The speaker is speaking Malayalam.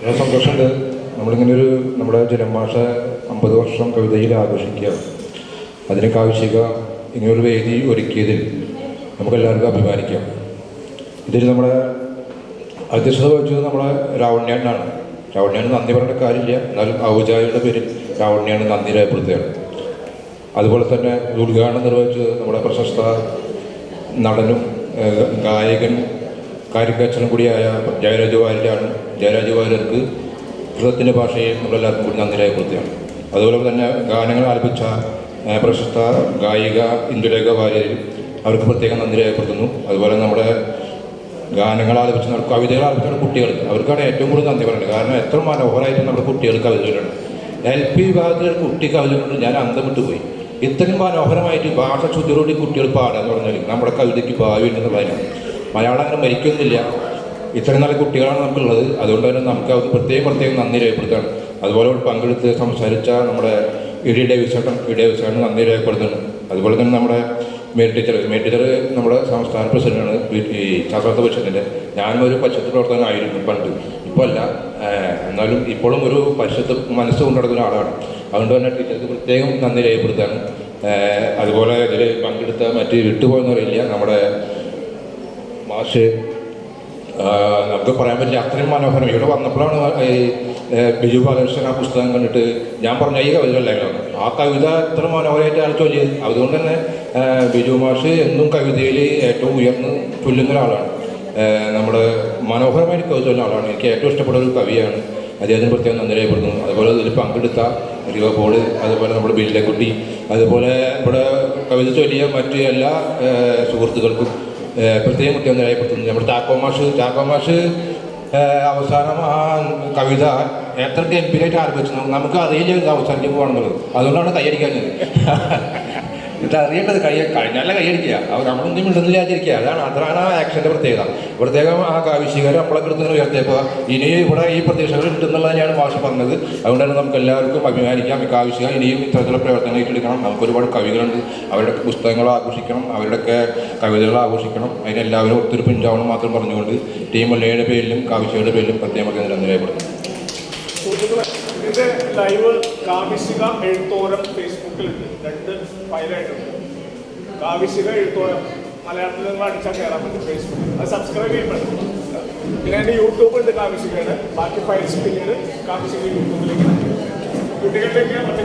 വളരെ സന്തോഷമുണ്ട്. നമ്മളിങ്ങനൊരു നമ്മുടെ ജനമാഷ 50 വർഷം കവിതയിൽ ആഘോഷിക്കുകയാണ്. അതിന് കാവിശിക ഇങ്ങനൊരു വേദി ഒരുക്കിയതിൽ നമുക്കെല്ലാവർക്കും അഭിമാനിക്കാം. ഇതിൽ നമ്മുടെ അധ്യക്ഷത വഹിച്ചത് നമ്മുടെ രാവണ്യാനാണ്. രാവണ്യാണ് നന്ദി പറയേണ്ട കാര്യമില്ല, എന്നാലും ഔചാര്യയുടെ പേരിൽ രാവണ്യാണ് നന്ദി രേഖപ്പെടുത്തുകയാണ്. അതുപോലെ തന്നെ ഉദ്ഘാടനം നിർവഹിച്ചത് നമ്മുടെ പ്രശസ്ത നടനും ഗായകൻ കാര്യക്കച്ചനും കൂടിയായ ജയരാജ് വാര്യരാണ്. ജയരാജ് വാര്യർക്ക് ഹൃദയത്തിൻ്റെ ഭാഷയെ നമ്മളെല്ലാവർക്കും കൂടി നന്ദി രേഖപ്പെടുത്തുകയാണ്. അതുപോലെ തന്നെ ഗാനങ്ങൾ ആലപിച്ച പ്രശസ്ത ഗായിക ഇന്ദുലേഖ വാര്യർ, അവർക്ക് പ്രത്യേകം നന്ദി രേഖപ്പെടുത്തുന്നു. അതുപോലെ നമ്മുടെ ഗാനങ്ങൾ ആലപിച്ച കവിതകൾ ആലപിച്ച കുട്ടികൾ, അവർക്കാണ് ഏറ്റവും കൂടുതൽ നന്ദി പറയുന്നത്. കാരണം എത്ര മനോഹരമായിട്ട് നമ്മുടെ കുട്ടികൾ കവിതകളുണ്ട്. LP വിഭാഗത്തിലൊരു കുട്ടി കവിതകളുണ്ട്, ഞാൻ അന്തം വിട്ടുപോയി. ഇത്രയും മനോഹരമായിട്ട് ഭാഷ ശുദ്ധിയോടുകൂടി കുട്ടികൾ പാടുക എന്ന് പറഞ്ഞാൽ നമ്മുടെ കവിതയ്ക്ക് ഭാവി ഉണ്ടെന്നുള്ളതിനാണ്. മലയാളം അങ്ങനെ മരിക്കുന്നില്ല. ഇത്രയും നല്ല കുട്ടികളാണ് നമുക്കുള്ളത്. അതുകൊണ്ട് തന്നെ നമുക്ക് അത് പ്രത്യേകം നന്ദി രേഖപ്പെടുത്തുകയാണ്. അതുപോലെ പങ്കെടുത്ത് സംസാരിച്ച നമ്മുടെ ഇ ഡേവിസേട്ടൻ നന്ദി രേഖപ്പെടുത്തുന്നു. അതുപോലെ തന്നെ നമ്മുടെ മേരി ടീച്ചർ നമ്മുടെ സംസ്ഥാന പ്രസിഡന്റാണ് ഈ ശാസ്ത്ര പരിഷത്തിൻ്റെ. ഞാനും ഒരു പരിഷത്ത് പ്രവർത്തകനായിരുന്നു പണ്ട്, ഇപ്പോൾ അല്ല. എന്നാലും ഇപ്പോഴും ഒരു പരിഷത്ത് മനസ്സുകൊണ്ട് നടക്കുന്ന ആളാണ്. അതുകൊണ്ട് തന്നെ ടീച്ചർക്ക് പ്രത്യേകം നന്ദി രേഖപ്പെടുത്തുകയാണ്. അതുപോലെ ഇതിൽ പങ്കെടുത്ത മറ്റ് വിട്ടുപോയെന്നറിയില്ല നമ്മുടെ മാഷ്, നമുക്ക് പറയാൻ പറ്റില്ല, അത്രയും മനോഹരം. ഇവിടെ വന്നപ്പോഴാണ് ഈ ബിജു ബാലകൃഷ്ണൻ ആ പുസ്തകം കണ്ടിട്ട് ഞാൻ പറഞ്ഞ ഈ കവിതകളല്ലായിരുന്നു. ആ കവിത എത്ര മനോഹരമായിട്ട് അയാൾ ചൊല്ലിയത്. അതുകൊണ്ട് തന്നെ ബിജു മാഷ് എന്നും കവിതയിൽ ഏറ്റവും ഉയർന്ന് ചൊല്ലുന്ന ഒരാളാണ്. നമ്മുടെ മനോഹരമായിട്ട് കവിത ചൊല്ലുന്ന ആളാണ്. എനിക്ക് ഏറ്റവും ഇഷ്ടപ്പെട്ട ഒരു കവിയാണ്. അദ്ദേഹത്തിന് പ്രത്യേകം നന്ദി രേഖപ്പെടുത്തുന്നു. അതുപോലെ ഇതിൽ പങ്കെടുത്ത റിവ പോള്, അതുപോലെ നമ്മുടെ ബില്ലക്കുട്ടി, അതുപോലെ ഇവിടെ കവിത ചൊല്ലിയ മറ്റ് എല്ലാ സുഹൃത്തുക്കൾക്കും പ്രത്യേകം രേഖപ്പെടുത്തുന്നു. നമ്മുടെ ചാക്കോ മാഷ് അവസാനം ആ കവിത എത്ര ഗംഭീരമായിട്ട് ആരംഭിച്ചു. നമുക്ക് അറിയില്ല അവസാനിലേക്ക് പോകണമെന്നുള്ളത്. അതുകൊണ്ടാണ് കൈയടിക്കാഞ്ഞത്. ഇത് അറിയേണ്ടത് കഴിഞ്ഞാലേ കൈയടിക്കുക. അവർ നമ്മളൊന്നും മിണ്ടുന്നു വിചാരിച്ചിരിക്കുക. അതാണ് ആ ആക്ഷൻ്റെ പ്രത്യേകം ആ കാവിശികർ അപ്പളൊക്കെ എടുത്ത് ഉയർത്തിയപ്പോൾ ഇനി ഇവിടെ ഈ പ്രതീക്ഷകൾ കിട്ടുന്നുള്ളത് തന്നെയാണ് മാഷ് പറഞ്ഞത്. അതുകൊണ്ടാണ് നമുക്ക് എല്ലാവർക്കും അഭിമാനിക്കാം. ഈ കാവിശിക ഇനിയും ഇത്തരത്തിലുള്ള പ്രവർത്തനങ്ങൾ ഏറ്റെടുക്കണം. നമുക്ക് ഒരുപാട് കവികളുണ്ട്, അവരുടെ പുസ്തകങ്ങൾ ആഘോഷിക്കണം, അവരുടെയൊക്കെ കവിതകൾ ആഘോഷിക്കണം. അതിനെല്ലാവരും ഒത്തിരി പിൻചാവണം മാത്രം പറഞ്ഞുകൊണ്ട് ടീം എല്ലയുടെ പേരിലും കാവിശികയുടെ പേരിലും പ്രത്യേകം നന്ദി രേഖപ്പെടുത്തുന്നു. ഇതിന്റെ ലൈവ് കാവിശിക എഴുത്തോരം ഫേസ്ബുക്കിലുണ്ട്, 2 ഫയലായിട്ടുണ്ട്. കാവിശിക എഴുത്തോരം മലയാളത്തിൽ നിങ്ങൾ അടിച്ചാൽ കയറാൻ പറ്റും ഫേസ്ബുക്കിൽ. അത് സബ്സ്ക്രൈബ് ചെയ്യപ്പെടും. പിന്നെ എൻ്റെ യൂട്യൂബ് ഉണ്ട് കാവിശികയുടെ. ബാക്കി ഫയൽസ് പിന്നീട് കാവിശിക യൂട്യൂബിലേക്ക് കുട്ടികളിലേക്ക് മറ്റേ